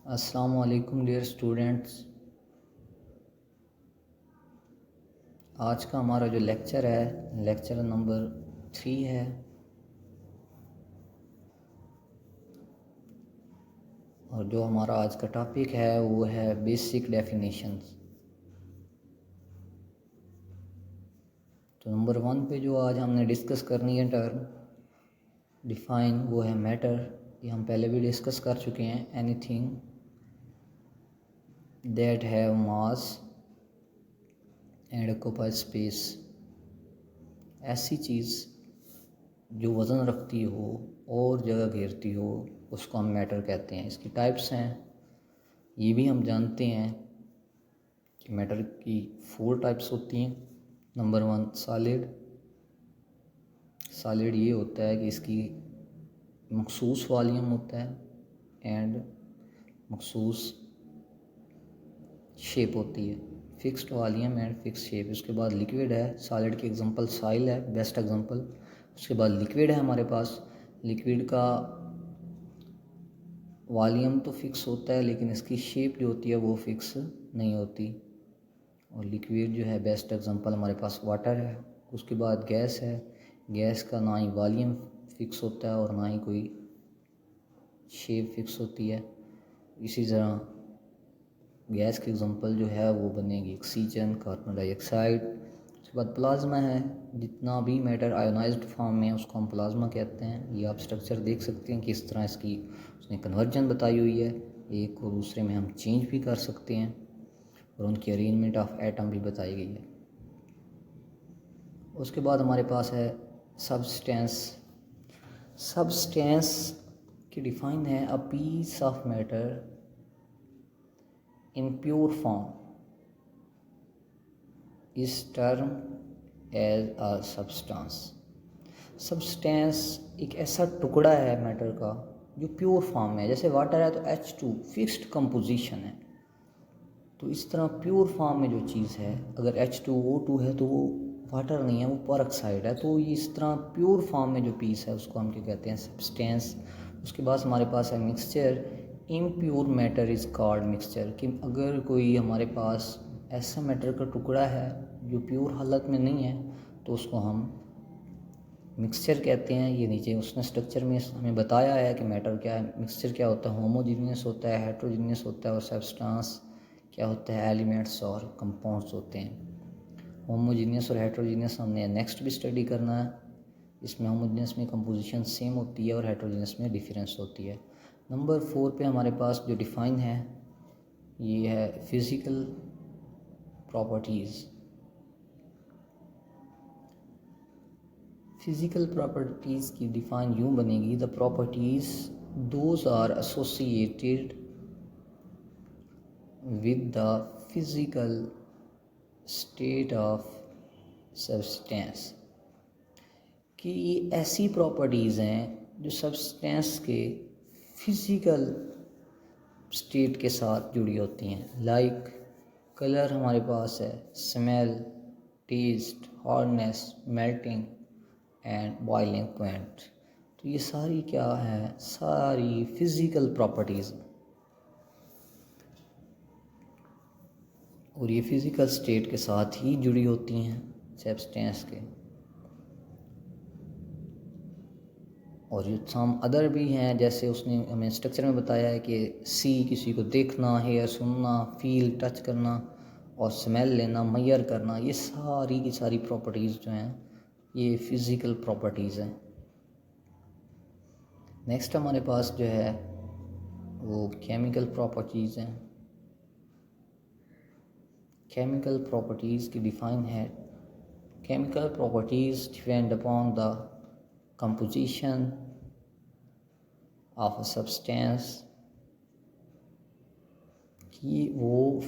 अस्सलाम वालेकुम dear students. आज का हमारा जो लेक्चर है लेक्चर नंबर 3 है और जो हमारा आज का टॉपिक है वो है बेसिक डेफिनेशंस। तो नंबर 1 पे जो आज हमने डिस्कस करनी है टर्म डिफाइन वो है मैटर। ये हम पहले भी डिस्कस कर चुके हैं। Anything that have mass and occupy space, ऐसी चीज़ जो वज़न रखती हो और जगह घेरती हो उसको हम मैटर कहते हैं। इसकी टाइप्स हैं, ये भी हम जानते हैं कि मैटर की 4 टाइप्स होती हैं। Number 1 solid. सॉलिड ये होता है कि इसकी मखसूस वॉल्यूम होता है एंड मखसूस शेप होती है, fixed volume and fix shape. उसके बाद लिक्विड है। सॉलिड की एग्जांपल सॉइल है, बेस्ट एग्जांपल। उसके बाद लिक्विड है हमारे पास। लिक्विड का वॉल्यूम तो फिक्स होता है लेकिन इसकी शेप जो होती है वो फिक्स नहीं होती। और लिक्विड जो है बेस्ट एग्जांपल हमारे पास वाटर है। उसके बाद गैस है। गैस का ना ही वॉल्यूम फिक्स होता है और ना ही कोई शेप फिक्स होती है। इसी तरह गैस की एग्जांपल जो है वो बनेगी ऑक्सीजन, कार्बन डाइऑक्साइड। उसके बाद प्लाज्मा है। जितना भी मैटर आयोनाइज्ड फॉर्म में है उसको हम प्लाज्मा कहते हैं। ये आप स्ट्रक्चर देख सकते हैं किस तरह इसकी उसने कन्वर्जन बताई हुई है। एक और दूसरे में हम चेंज भी कर सकते हैं और उनकी अरेंजमेंट ऑफ एटम भी बताई गई है। उसके बाद हमारे पास है सब्सटेंस। सब्सटेंस की डिफाइन है a piece of matter in pure form is termed as a substance। सब्सटेंस एक ऐसा टुकड़ा है मैटर का जो प्योर फॉर्म में है। जैसे वाटर है तो H2 फिक्स्ड कंपोजिशन है, तो इस तरह प्योर फॉर्म में जो चीज़ है, अगर H2O2 है तो वो वाटर नहीं है, वो परऑक्साइड है। तो ये इस तरह प्योर फॉर्म में जो पीस है उसको हम क्या कहते हैं, सब्सटेंस। उसके बाद हमारे पास है mixture. Impure matter is called mixture. कि अगर कोई हमारे पास ऐसा मैटर का टुकड़ा है जो प्योर हालत में नहीं है तो उसको हम मिक्सचर कहते हैं। ये नीचे उसने स्ट्रक्चर में हमें बताया है कि मैटर क्या है, मिक्सचर क्या होता है। होमोजीनियस होता है, हेट्रोजीनियस होता है और सब्सटेंस क्या होता है, एलिमेंट्स और कंपाउंड्स होते हैं। होमोजीनियस और हेट्रोजीनियस हमने नेक्स्ट भी स्टडी करना है। इसमें होमोजीनियस में कंपोजिशन सेम होती है और हेट्रोजीनियस में डिफरेंस होती है। नंबर 4 पे हमारे पास जो डिफाइन है ये है फिज़िकल प्रॉपर्टीज़। फिज़िकल प्रॉपर्टीज़ की डिफाइन यूँ बनेगी, the properties those are associated with the physical state of substance. कि ये ऐसी प्रॉपर्टीज़ हैं जो सब्सटेंस के फिज़िकल स्टेट के साथ जुड़ी होती हैं। लाइक कलर हमारे पास है, smell, taste, hardness, melting and boiling point. तो ये सारी क्या है, सारी फिज़िकल प्रॉपर्टीज़ और ये फिज़िकल स्टेट के साथ ही जुड़ी होती हैं सब्सटेंस के। और जो सम अदर भी हैं, जैसे उसने हमें स्ट्रक्चर में बताया है कि सी किसी को देखना, हेयर सुनना, फील टच करना और स्मेल लेना, मेजर करना, ये सारी की सारी प्रॉपर्टीज़ जो हैं ये फिज़िकल प्रॉपर्टीज़ हैं। नेक्स्ट हमारे पास जो है वो केमिकल प्रॉपर्टीज़ हैं। केमिकल प्रॉपर्टीज़ की डिफाइन है, chemical properties depend upon the composition of a substance। कि वो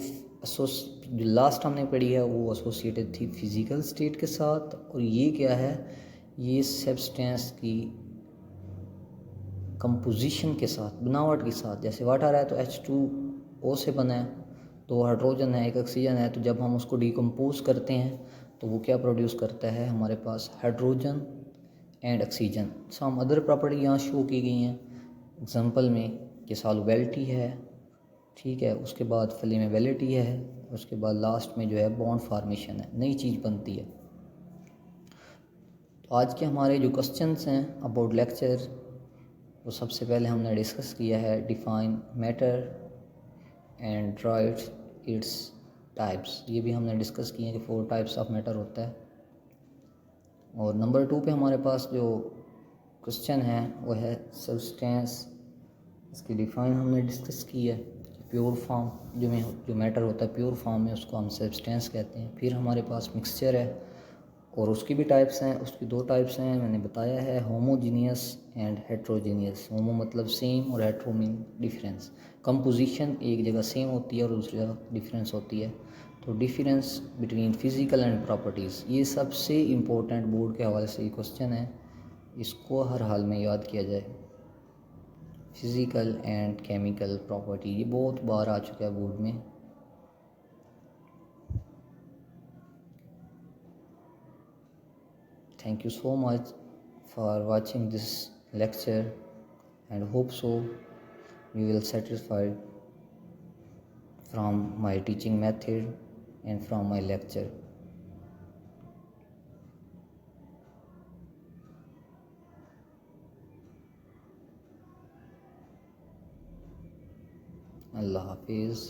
जो लास्ट हमने पढ़ी है वो एसोसिएटेड थी फिज़िकल स्टेट के साथ, और ये क्या है, ये सब्सटेंस की कंपोजिशन के साथ, बनावट के साथ। जैसे वाटर है तो H2O से बना है, 2 हाइड्रोजन है, 1 ऑक्सीजन है। तो जब हम उसको डिकम्पोज करते हैं तो वो क्या प्रोड्यूस करता है, हमारे पास hydrogen and oxygen. Some other property यहाँ शो की गई हैं एग्जांपल में कि सॉल्युबिलिटी है, ठीक है। उसके बाद फ्लेमेबिलिटी है, उसके बाद लास्ट में जो है बॉन्ड फार्मेशन है, नई चीज़ बनती है। तो आज के हमारे जो क्वेश्चंस हैं अबाउट लेक्चर, वो सबसे पहले हमने डिस्कस किया है define matter and right its types. ये भी हमने डिस्कस किए हैं कि 4 टाइप्स ऑफ मैटर होता है। और नंबर 2 पे हमारे पास जो क्वेश्चन है वो है सब्सटेंस। इसकी डिफाइन हमने डिस्कस की है। प्योर फॉर्म जो मैटर होता है प्योर फॉर्म में, उसको हम सब्सटेंस कहते हैं। फिर हमारे पास मिक्सचर है और उसकी भी टाइप्स हैं। उसकी 2 टाइप्स हैं, मैंने बताया है, होमोजीनियस एंड हेट्रोजीनियस। होमो मतलब सेम और हेट्रो मीन डिफरेंस। कंपोजिशन एक जगह सेम होती है और दूसरी जगह डिफरेंस होती है। तो difference between physical and properties, ये सबसे इम्पोर्टेंट बोर्ड के हवाले से ये क्वेश्चन है, इसको हर हाल में याद किया जाए। फिज़िकल एंड केमिकल प्रॉपर्टी, ये बहुत बार आ चुका है बोर्ड में। Thank you so much for watching this lecture and hope so you will satisfied from my teaching method and from my lecture. Allah Hafiz.